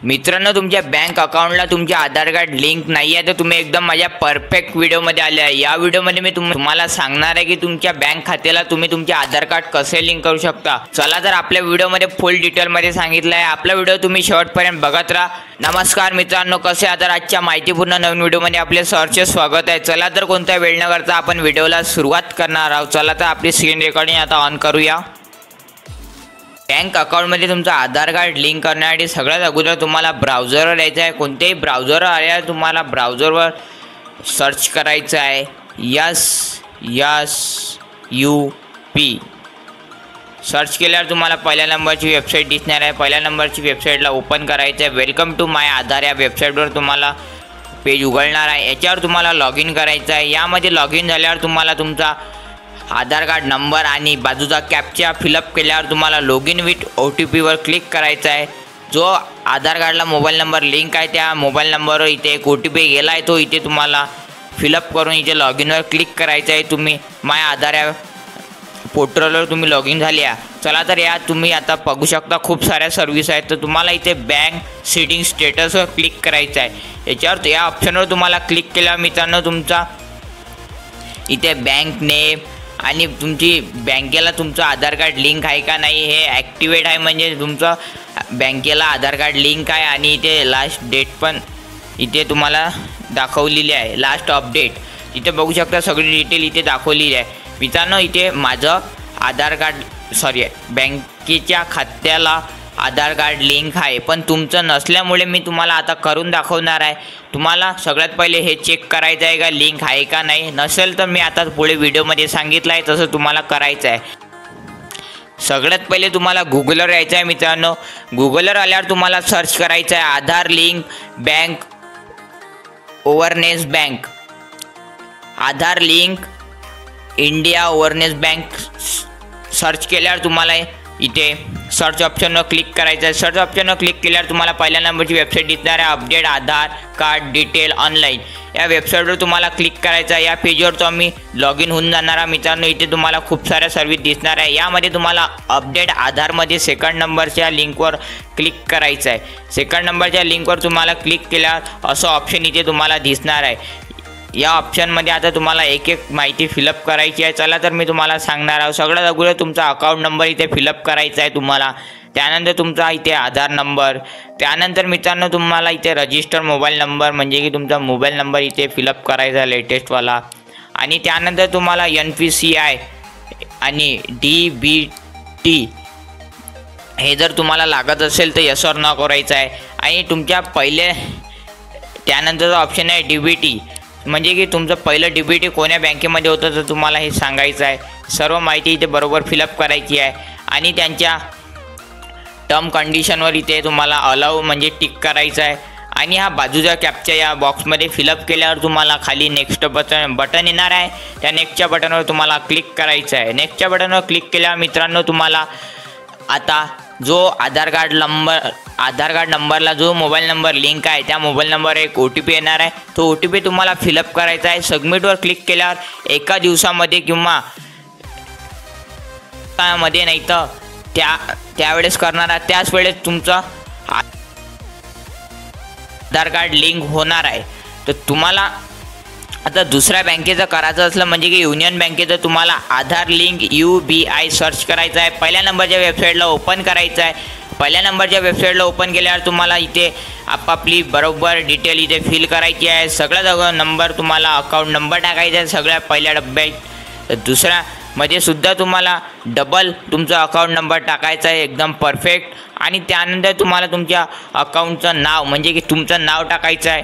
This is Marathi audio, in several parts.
मित्रांनो, तुमच्या बँक अकाउंटला तुमचे आधार कार्ड लिंक नाही आहे तर तुम्ही एकदम माझ्या परफेक्ट व्हिडिओमध्ये आले आहे। या व्हिडिओमध्ये मी तुम्हाला सांगणार आहे की तुमच्या बँक खात्याला तुम्ही तुमचे आधार कार्ड कसे लिंक करू शकता। चला तर आपल्या व्हिडिओमध्ये फुल डिटेलमध्ये सांगितलं आहे। आपला व्हिडिओ तुम्ही शेवटपर्यंत बघत राहा। नमस्कार मित्रांनो, कसे आहात? आजच्या माहितीपूर्ण नवीन व्हिडिओमध्ये आपले सहर्ष स्वागत आहे। चला तर कोणता वेळ न करता आपण व्हिडिओला सुरुवात करणार आहोत। चला तर आपली स्क्रीन रेकॉर्डिंग आता ऑन करूया। बँक अकाउंटमध्ये तुमचं आधार कार्ड लिंक करण्यासाठी सगळ्यात अगोदर तुम्हाला ब्राउझरवर यायचं आहे। कोणत्याही ब्राउझरवर आल्यावर तुम्हाला ब्राउझरवर सर्च करायचं आहे SSUP। सर्च केल्यावर तुम्हाला पहिल्या नंबरची वेबसाईट दिसणार आहे। पहिल्या नंबरची वेबसाईटला ओपन करायचं आहे। वेलकम टू माय आधार या वेबसाईटवर तुम्हाला पेज उघडणार आहे। याच्यावर तुम्हाला लॉग इन करायचं आहे। यामध्ये लॉग इन झाल्यावर तुम्हाला तुमचा आधार कार्ड नंबर आणि बाजूचा कॅप्चा फिलअप केल्यावर तुम्हाला लॉग इन विथ OTPवर क्लिक करायचं आहे। जो आधार कार्डला मोबाईल नंबर लिंक आहे त्या मोबाईल नंबरवर इथे एक OTP गेला आहे, तो इथे तुम्हाला फिलअप करून इथे लॉग इनवर क्लिक करायचं आहे। तुम्ही माय आधार या पोर्टलवर तुम्ही लॉग इन झाले आहे। चला तर या तुम्ही आता बघू शकता खूप साऱ्या सर्व्हिस आहेत। तर तुम्हाला इथे बँक सेटिंग स्टेटसवर क्लिक करायचं आहे। याच्यावर या ऑप्शनवर तुम्हाला क्लिक केल्यावर मित्रांनो तुमचा इथे बँक नेम आणि तुमची बँकेला तुमचं आधार कार्ड लिंक आहे का नाही हे ॲक्टिवेट आहे, म्हणजे तुमचं बँकेला आधार कार्ड लिंक आहे। आणि इथे लास्ट डेट पण इथे तुम्हाला दाखवलेली आहे, लास्ट अपडेट इथे बघू शकता। सगळी डिटेल इथे दाखवलेली आहे। मित्रांनो, इथे माझं आधार कार्ड बँकेच्या खात्याला आधार कार्ड लिंक आहे, पण तुमचं नसल्यामुळे मी तुम्हाला आता करून दाखवणार आहे। तुम्हाला सगळ्यात पहिले हे चेक करायचं आहे का लिंक आहे का नाही। नसेल तर मी आता पुढे व्हिडिओमध्ये सांगितलं आहे तसं तुम्हाला करायचं आहे। सगळ्यात पहिले तुम्हाला गुगलवर यायचं आहे। मित्रांनो, गुगलवर आल्यावर तुम्हाला सर्च करायचं आहे आधार लिंक बँक ओव्हरनेस बँक, आधार लिंक इंडिया ओव्हरनेस बँक। सर्च केल्यावर तुम्हाला इथे सर्च ऑप्शनवर क्लिक करायचं आहे। सर्च ऑप्शनवर क्लिक केल्यावर तुम्हाला पहिल्या नंबरची वेबसाईट दिसणार आहे अपडेट आधार कार्ड डिटेल ऑनलाईन। या वेबसाईटवर तुम्हाला क्लिक करायचं आहे। या पेजवर तुम्ही लॉग इन होऊन जाणार आहे। मित्रांनो, इथे तुम्हाला खूप साऱ्या सर्व्हिस दिसणार आहे। यामध्ये तुम्हाला अपडेट आधारमध्ये सेकंड नंबरच्या लिंकवर क्लिक करायचं आहे। सेकंड नंबरच्या लिंकवर तुम्हाला क्लिक केल्यावर असं ऑप्शन इथे तुम्हाला दिसणार आहे। या ऑप्शनमध्ये आता तुम्हाला एक एक माहिती फिलअप करायची आहे। चला तर मी तुम्हाला सांगणार आहे। सगळ्यात अगोदर तुमचा अकाउंट नंबर इथे फिलअप करायचा आहे तुम्हाला। त्यानंतर तुमचा इथे आधार नंबर, त्यानंतर मित्रांनो तुम्हाला इथे रजिस्टर मोबाईल नंबर म्हणजे की तुमचा मोबाईल नंबर इथे फिलअप करायचा आहे लेटेस्टवाला। आणि त्यानंतर तुम्हाला NPCI आणि DBT हे जर तुम्हाला लागत असेल तर यस ऑर नो करायचं आहे। आणि तुमच्या त्यानंतरचा ऑप्शन आहे DBT म्हणजे की तुमचं पहिलं DBT कोण्या बँकेमध्ये होतं तर तुम्हाला हे सांगायचं आहे। सर्व माहिती इथे बरोबर फिलअप करायची आहे। आणि त्यांच्या टर्म कंडिशनवर इथे तुम्हाला अलाउ म्हणजे टिक करायचं आहे। आणि हा बाजूचा कॅप्चा या बॉक्समध्ये फिलअप केल्यावर तुम्हाला खाली नेक्स्ट बटन येणार आहे। त्या नेक्स्टच्या बटनवर तुम्हाला क्लिक करायचं आहे। नेक्स्टच्या बटनवर क्लिक केल्यावर मित्रांनो तुम्हाला आता जो आधार कार्ड नंबरला जो मोबाईल नंबर लिंक आहे त्या मोबाईल नंबरवर एक OTP येणार आहे। तो OTP तुम्हाला फिलअप करायचा आहे। सबमिटवर क्लिक केल्यावर एका दिवसामध्ये किंवा मध्ये नाही तर त्यावेळेस करणार त्याच वेळेस तुमचं आधार कार्ड लिंक होणार आहे। तर तुम्हाला आता दुसऱ्या बँकेचं करायचं असलं म्हणजे की युनियन बँकेचं तुम्हाला आधार लिंक UBI सर्च करायचं आहे। पहिल्या नंबरच्या वेबसाईटला ओपन करायचं आहे। पहिल्या नंबरच्या वेबसाईटला ओपन केल्यावर तुम्हाला इथे आपापली बरोबर डिटेल इथे फिल करायची आहे। सगळ्यात अगोदर नंबर तुम्हाला अकाउंट नंबर टाकायचा आहे सगळ्यात पहिल्या डब्यात। तर दुसऱ्यामध्ये सुद्धा तुम्हाला डबल तुमचा अकाउंट नंबर टाकायचा आहे एकदम परफेक्ट। आणि त्यानंतर तुम्हाला तुमच्या अकाउंटचं नाव म्हणजे की तुमचं नाव टाकायचं आहे।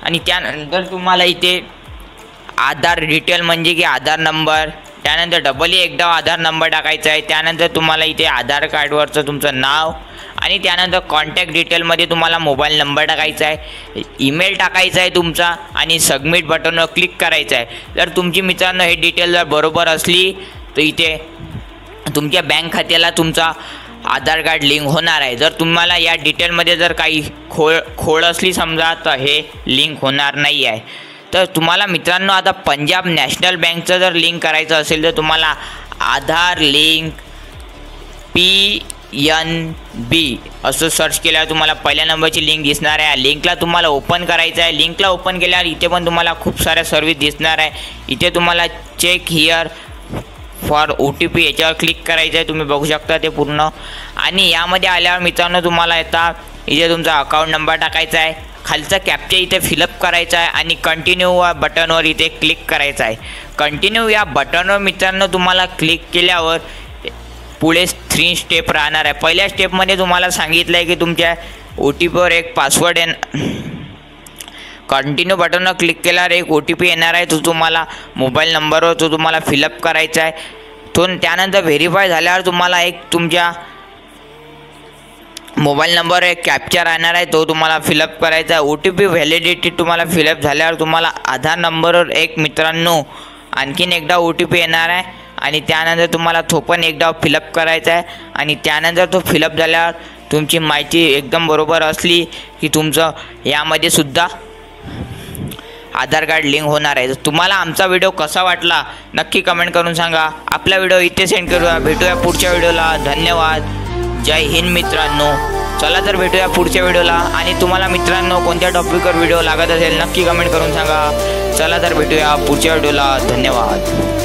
आणि त्यानंतर तुम्हाला इथे आधार डिटेल म्हणजे की आधार नंबर, त्यानंतर डबल एकदा आधार नंबर टाकायचा आहे। त्यानंतर तुम्हाला इथे आधार कार्डवरचं तुमचं नाव आणि त्यानंतर कॉन्टॅक्ट डिटेलमध्ये तुम्हाला मोबाईल नंबर टाकायचा आहे, ईमेल टाकायचा आहे तुमचा आणि सबमिट बटनवर क्लिक करायचं आहे। जर तुमची मित्रांनो हे डिटेल जर बरोबर असली तर इथे तुमच्या बँक खात्याला तुमचा आधार कार्ड लिंक होणार आहे। जर तुम्हाला या डिटेलमध्ये जर काही खोड असली समजा तर हे लिंक होणार नाही आहे। तर तुम्हाला मित्रांनो आता पंजाब नॅशनल बँकचं जर लिंक करायचं असेल तर तुम्हाला आधार लिंक NB असं सर्च केल्यावर तुम्हाला पहिल्या नंबरची लिंक दिसणार आहे. लिंकला तुम्हाला ओपन करायचं आहे. लिंकला ओपन केल्यावर इथे पण तुम्हाला खूप साऱ्या सर्विस दिसणार आहे. इथे तुम्हाला चेक हिअर फॉर OTP याच्यावर क्लिक करायचं आहे. तुम्ही बघू शकता ते पूर्ण. आणि यामध्ये आल्यावर मित्रांनो तुम्हाला इथे तुमचा अकाउंट नंबर टाकायचा आहे. खालचा कॅप्चा इथे फिलअप करायचा आहे आणि कंटिन्यू या बटनवर इथे क्लिक करायचं आहे. कंटिन्यू या बटनवर मित्रांनो तुम्हाला क्लिक केल्यावर पुढे 3 स्टेप राहणार आहे. पहिल्या स्टेपमध्ये तुम्हाला सांगितलं आहे की तुमच्या OTPवर एक पासवर्ड कंटिन्यू बटनवर क्लिक केल्यावर एक OTP येणार आहे. तो तुम्हाला मोबाईल नंबरवर तो तुम्हाला फिलअप करायचा आहे. त्यानंतर व्हेरीफाय झाल्यावर तुम्हाला एक तुमच्या मोबाईल नंबर एक कॅप्चा राहणार आहे. तो तुम्हाला फिलअप करायचा आहे. OTP व्हॅलिडिटी तुम्हाला फिलअप झाल्यावर तुम्हाला आधार नंबरवर एक मित्रांनो आणखीन एकदा OTP येणार आहे आणि त्यानंतर तुम्हाला तो पण एकदा फिलअप करायचा आहे. आणि त्यानंतर तो फिलअप झाल्यावर तुमची माहिती एकदम बरोबर असली की तुमचं यामध्ये सुद्धा आधार कार्ड लिंक होणार आहे. तुम्हाला आमचा व्हिडिओ कसा वाटला नक्की कमेंट करून सांगा. आपला व्हिडिओ इथे सेंड करूया. भेटूया पुढच्या व्हिडिओला. धन्यवाद. जय हिंद मित्रांनो. चला तर भेटूया पुढच्या व्हिडिओला. आणि तुम्हाला मित्रांनो कोणत्या टॉपिकवर व्हिडिओ लागत असेल नक्की कमेंट करून सांगा. चला तर भेटूया पुढच्या व्हिडिओला. धन्यवाद.